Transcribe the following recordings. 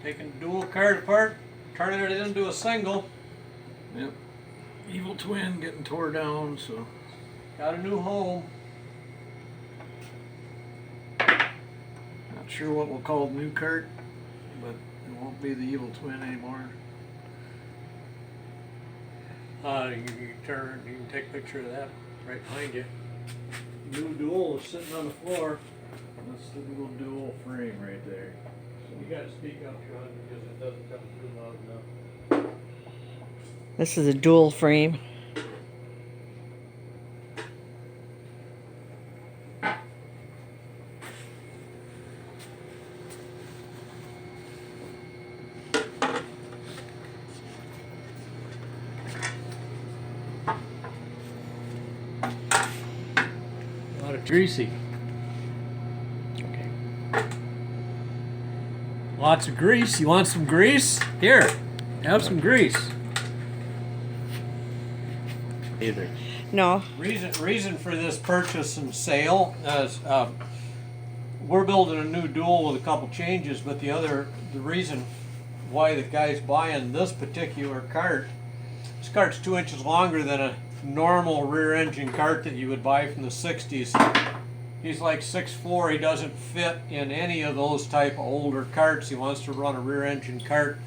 Taking dual cart apart, turning it into a single. Yep. Evil twin getting tore down, so. Got a new home. Not sure what we'll call the new cart, but it won't be the evil twin anymore. You can take a picture of that right behind you. New dual is sitting on the floor. That's the little dual frame right there. You gotta speak up, Sean, because it doesn't come through loud enough. This is a dual frame. A lot of greasy. Okay. Lots of grease. You want some grease? Here, have some grease. Either. No. Reason for this purchase and sale is we're building a new dual with a couple changes, but the reason why the guy's buying this particular cart, this cart's 2 inches longer than a normal rear engine cart that you would buy from the 60s. He's like 6'4", he doesn't fit in any of those type of older carts. He wants to run a rear engine cart,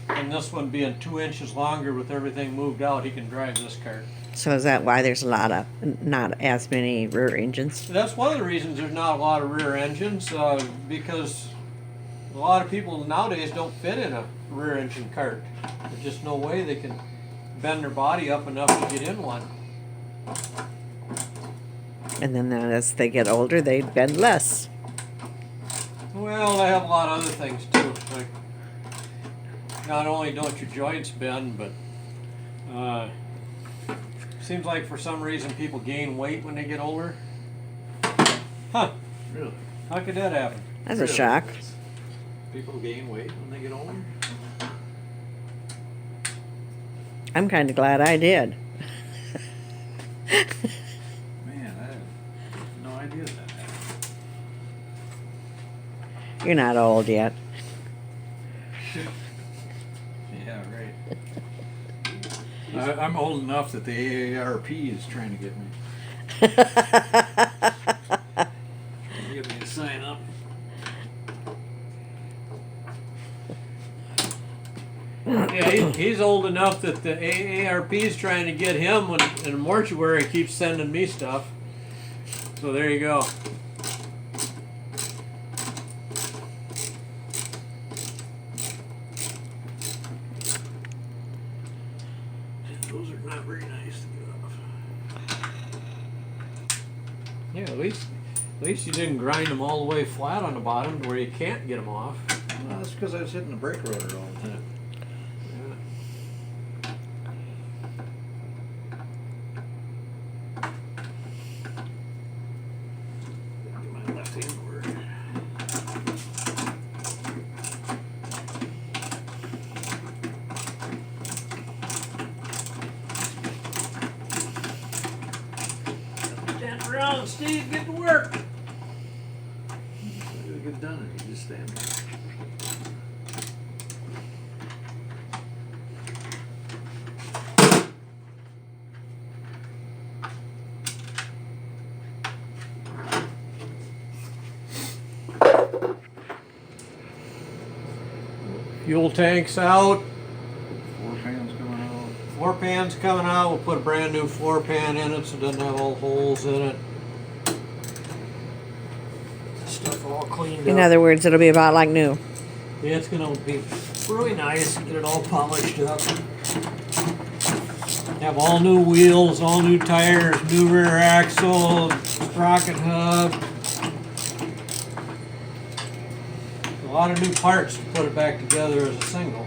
and this one being 2 inches longer with everything moved out, he can drive this cart. So is that why there's not as many rear engines? That's one of the reasons there's not a lot of rear engines, because a lot of people nowadays don't fit in a rear engine cart. There's just no way they can bend their body up enough to get in one. And then as they get older, they bend less. Well, they have a lot of other things too. Like, not only don't your joints bend, but seems like for some reason people gain weight when they get older. Huh? Really? How could that happen? That's a shock. People gain weight when they get older? I'm kind of glad I did. Man, I had no idea that happened. You're not old yet. Yeah, right. I'm old enough that the AARP is trying to get me. Trying to get me to sign up. Yeah, he's old enough that the AARP is trying to get him when in the mortuary keeps sending me stuff. So there you go. Those are not very nice to get off. Yeah, at least you didn't grind them all the way flat on the bottom to where you can't get them off. Well, that's because I was hitting the brake rotor all the time. Get my left hand to work. Stand around, Steve. Get to work. You get done it. You just stand there. Fuel tank's out. Four pans coming out. Floor pan's coming out. We'll put a brand new floor pan in it so it doesn't have all holes in it. Stuff all cleaned In up. other words, it'll be about like new. Yeah, it's gonna be really nice and get it all polished up. Have all new wheels, all new tires, new rear axle, sprocket hub. A lot of new parts to put it back together as a single.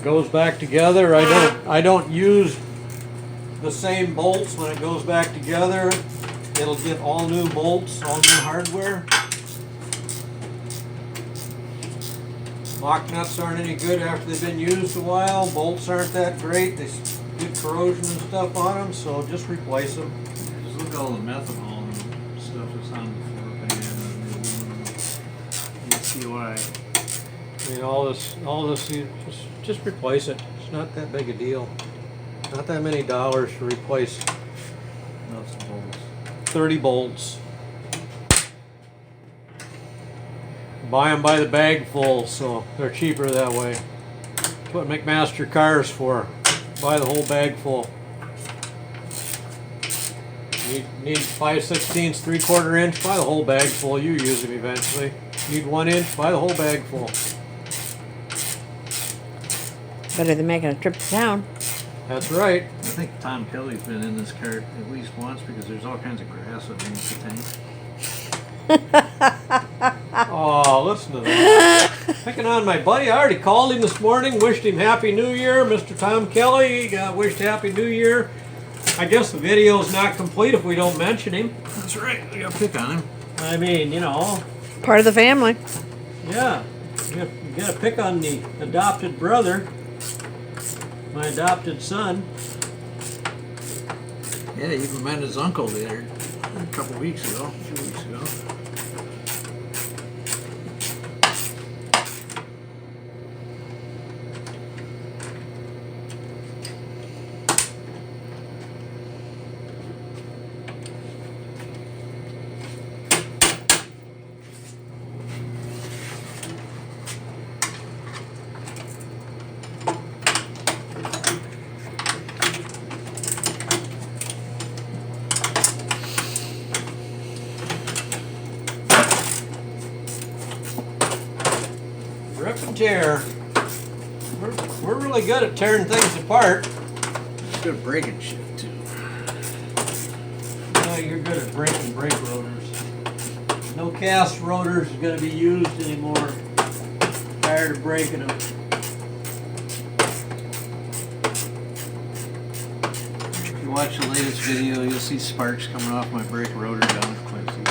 Goes back together. I don't use the same bolts when it goes back together. It'll get all new bolts, all new hardware. Lock nuts aren't any good after they've been used a while. Bolts aren't that great. They get corrosion and stuff on them, so just replace them. Just look at all the methanol and stuff that's on the floor pan and the aluminum. You see why. I mean, all this, you just replace it. It's not that big a deal. Not that many dollars to replace Nuts and bolts. 30 bolts. Buy them by the bag full, so they're cheaper that way. That's what McMaster cars for. Buy the whole bag full. Need 5/16, 3/4 inch. Buy the whole bag full. You use them eventually. Need 1 inch. Buy the whole bag full. Better than making a trip to town. That's right. I think Tom Kelly's been in this cart at least once because there's all kinds of grass underneath the tank. Oh, listen to that. Picking on my buddy. I already called him this morning, wished him Happy New Year. Mr. Tom Kelly, he got wished Happy New Year. I guess the video's not complete if we don't mention him. That's right. We gotta pick on him. I mean, you know, Part of the family. yeah. You gotta pick on the adopted brother, my adopted son. Yeah, he even met his uncle there a couple weeks ago, 2 weeks ago. Rip and tear. We're really good at tearing things apart. It's good breaking shit too. You're good at breaking brake rotors. No cast rotors is going to be used anymore. Tired of breaking them. If you watch the latest video, you'll see sparks coming off my brake rotor down at Quincy.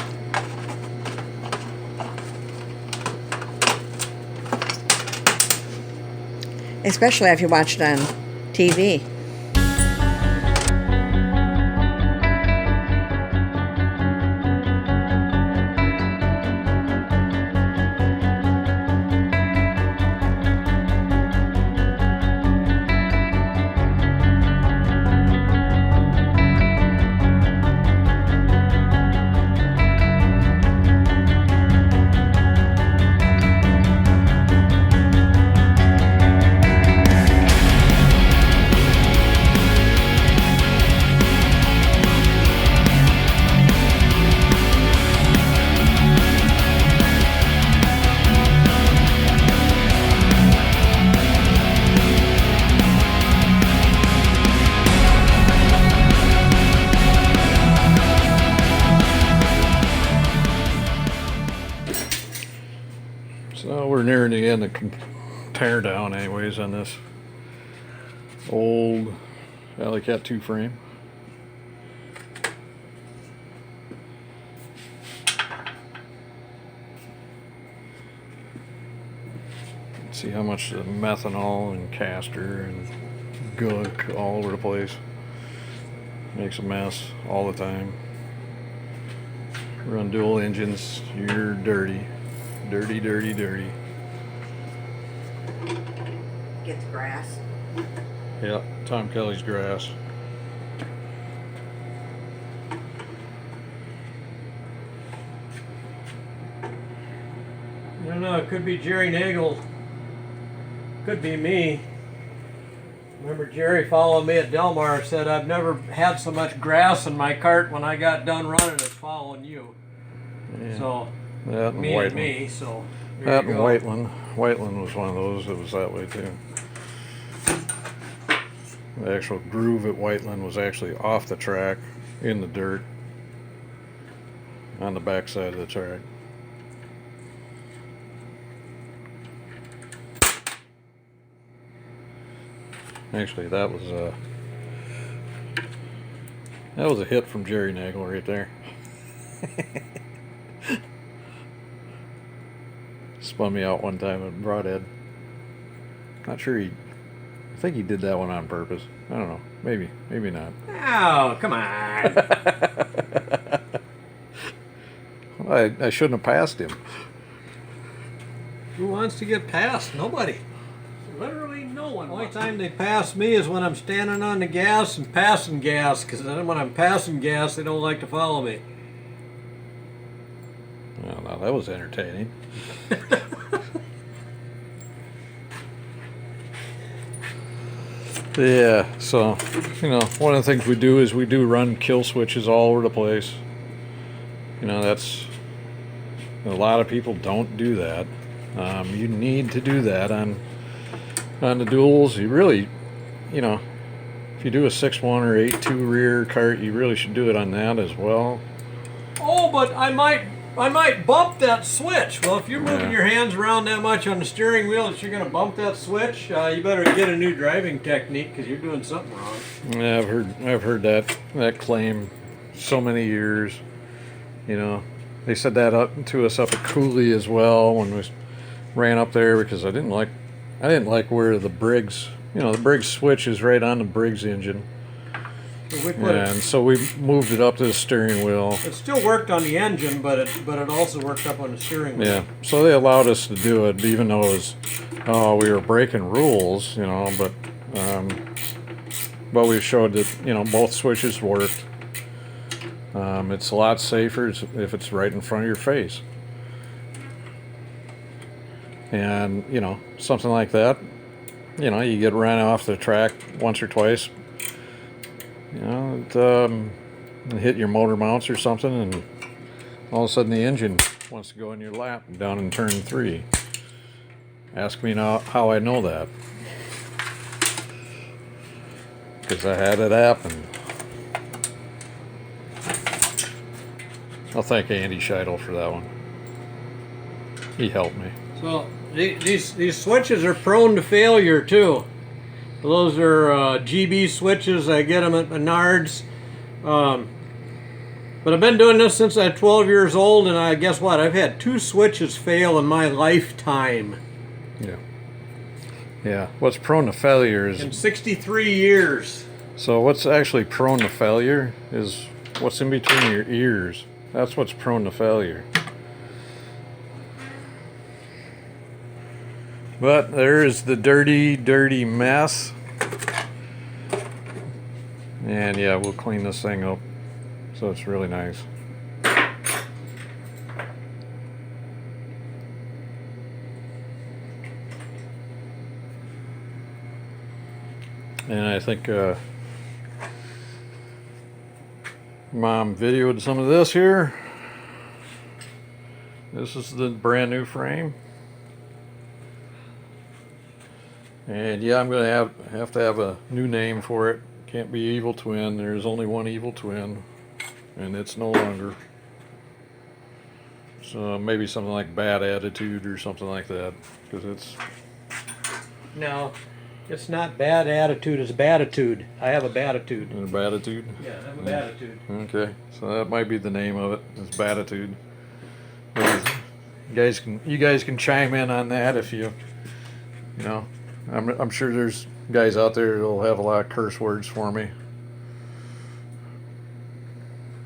Especially if you watch it on TV. So we're nearing the end of tear down anyways on this old Alley Cat 2 frame. See how much the methanol and caster and gunk all over the place. Makes a mess all the time. Run dual engines, you're dirty. Dirty, dirty, dirty. Gets grass. Yeah, Tom Kelly's grass. I don't know, it could be Jerry Nagel. Could be me. Remember Jerry following me at Delmar said, I've never had so much grass in my cart when I got done running as following you. Yeah. So, That and me Whiteland. and me, so there That you and go. Whiteland. Whiteland was one of those that was that way too. The actual groove at Whiteland was actually off the track in the dirt on the back side of the track. Actually, that was a hit from Jerry Nagel right there. Spun me out one time at Broadhead. Not sure I think he did that one on purpose. I don't know. Maybe not. Oh, come on. I shouldn't have passed him. Who wants to get past? Nobody. Literally no one. The only time they pass me is when I'm standing on the gas and passing gas, because then when I'm passing gas, they don't like to follow me. Well, now that was entertaining. Yeah, so, one of the things we do is we do run kill switches all over the place. That's, a lot of people don't do that. You need to do that on the duals. You really, if you do a 6.1 or 8.2 rear cart, you really should do it on that as well. Oh, but I might bump that switch. Well, if you're moving your hands around that much on the steering wheel that you're going to bump that switch, you better get a new driving technique because you're doing something wrong. Yeah, I've heard that claim so many years. They said that up to us up at Cooley as well when we ran up there, because I didn't like where the Briggs, the Briggs switch is right on the Briggs engine. So we moved it up to the steering wheel. It still worked on the engine, but it also worked up on the steering wheel. Yeah, so they allowed us to do it, even though it was, we were breaking rules, but we showed that, both switches worked. It's a lot safer if it's right in front of your face. And, something like that, you get run off the track once or twice, hit your motor mounts or something, and all of a sudden the engine wants to go in your lap down in turn 3. Ask me now how I know that. Because I had it happen. I'll thank Andy Scheidel for that one. He helped me. So these switches are prone to failure too. Those are GB switches. I get them at Menards. But I've been doing this since I'm 12 years old, and I guess what? I've had 2 switches fail in my lifetime. Yeah. Yeah. What's prone to failure is... In 63 years. So what's actually prone to failure is what's in between your ears. That's what's prone to failure. But there is the dirty, dirty mess. And yeah, we'll clean this thing up so it's really nice. And I think Mom videoed some of this here. This is the brand new frame. And yeah, I'm going to have to have a new name for it. Can't be Evil Twin. There's only one Evil Twin, and it's no longer. So maybe something like Bad Attitude or something like that, because it's... No, it's not bad attitude. It's batitude. I have a batitude. A Batitude? Yeah, I have a batitude. Okay, so that might be the name of it. It's Batitude. You guys can chime in on that if you know. I'm sure there's guys out there that'll have a lot of curse words for me.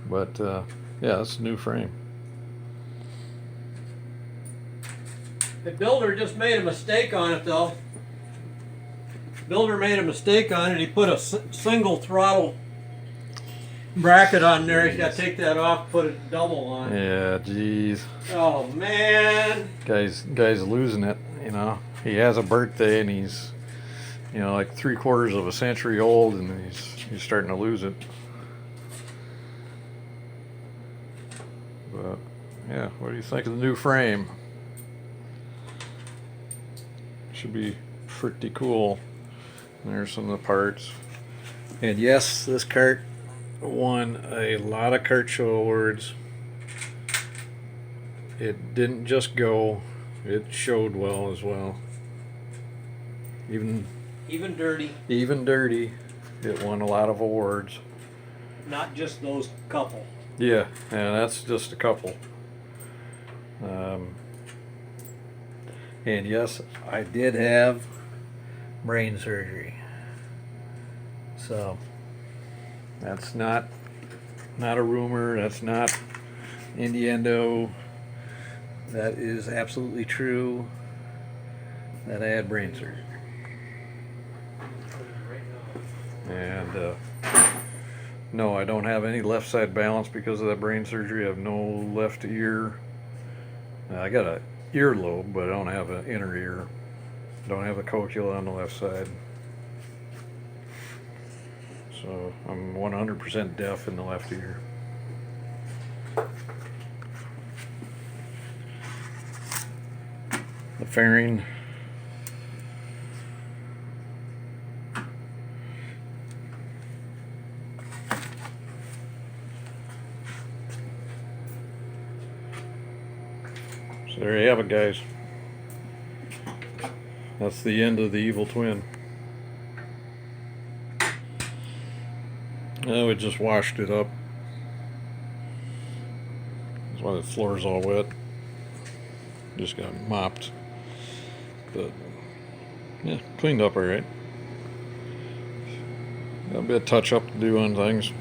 But yeah, it's a new frame. The builder just made a mistake on it, though. Builder made a mistake on it. He put a single throttle bracket on there. He's got to take that off, put a double on. Yeah, jeez. Oh man. Guy's losing it. He has a birthday and he's, like 3/4 of a century old, and he's starting to lose it. But yeah, what do you think of the new frame? Should be pretty cool. There's some of the parts. And yes, this kart won a lot of kart show awards. It didn't just go, it showed well as well. Even dirty. Even dirty, it won a lot of awards. Not just those couple. Yeah, and that's just a couple. And yes, I did have brain surgery. So that's not a rumor. That's not innuendo. That is absolutely true. That I had brain surgery. And no, I don't have any left side balance because of that brain surgery. I have no left ear. I got a earlobe, but I don't have an inner ear. Don't have a cochlea on the left side. So I'm 100% deaf in the left ear. The fairing. So there you have it, guys. That's the end of the evil twin. We just washed it up. That's why the floor's all wet. Just got mopped. But yeah, cleaned up alright. Got a bit of touch up to do on things.